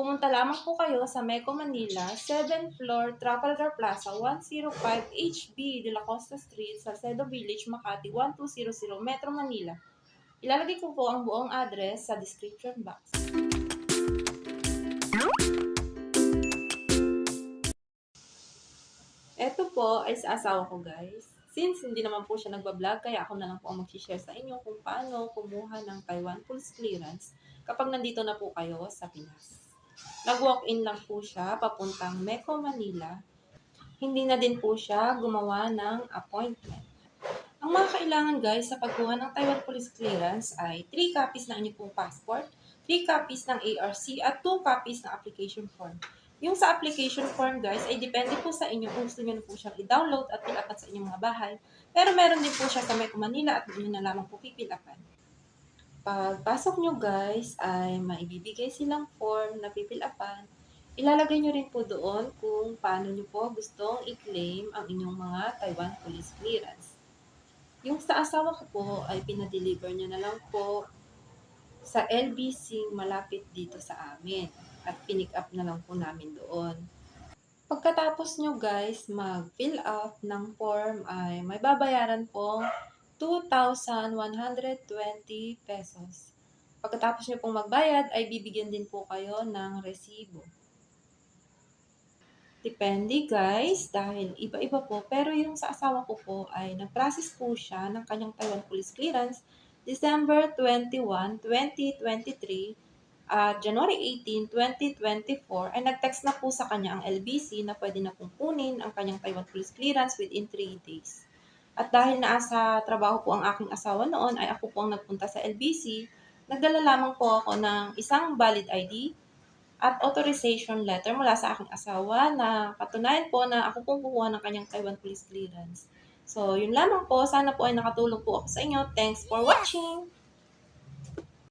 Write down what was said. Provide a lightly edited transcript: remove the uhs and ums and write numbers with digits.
Pumunta lamang po kayo sa Meco Manila, 7th floor, Trafalgar Plaza, 105 HB De La Costa Street, Salcedo Village, Makati, 1200 Metro Manila. Ilalagay ko po ang buong address sa description box. Ito po ay sa asawa ko, guys. Since hindi naman po siya nagbablog, kaya ako na lang po ang mag-share sa inyo kung paano kumuha ng Taiwan Police Clearance kapag nandito na po kayo sa Pinas. Nag-walk-in lang po siya papuntang Meco, Manila. Hindi na din po siya gumawa ng appointment. Ang mga kailangan, guys, sa pagkuha ng Taiwan Police Clearance ay 3 copies ng inyong pong passport, 3 copies ng ARC, at 2 copies ng application form. Yung sa application form, guys, ay depende po sa inyo kung gusto nyo na po siyang i-download at fill-upan sa inyong mga bahay. Pero meron din po siya sa Meco Manila at doon na lamang po pipilapan. Pagpasok nyo, guys, ay maibibigay silang form na pipilapan. Ilalagay nyo rin po doon kung paano nyo po gustong i-claim ang inyong mga Taiwan Police Clearance. Yung sa asawa ko po ay pinadeliver niya na lang po sa LBC malapit dito sa amin at pinick up na lang po namin doon. Pagkatapos nyo, guys, mag-fill up ng form ay may babayaran po 2,120 pesos. Pagkatapos nyo pong magbayad ay bibigyan din po kayo ng resibo. Depende, guys, dahil iba-iba po. Pero yung sa asawa ko po ay nag-process po siya ng kanyang Taiwan Police Clearance December 21, 2023 at January 18, 2024 ay nag-text na po sa kanya ang LBC na pwede na pong kunin ang kanyang Taiwan Police Clearance within 3 days. At dahil nasa trabaho po ang aking asawa noon ay ako po ang nagpunta sa LBC, nagdala lamang po ako ng isang valid ID at authorization letter mula sa aking asawa na patunayan po na ako pong kukuha ng kanyang Taiwan Police Clearance. So, yun lamang po. Sana po ay nakatulong po ako sa inyo. Thanks for watching!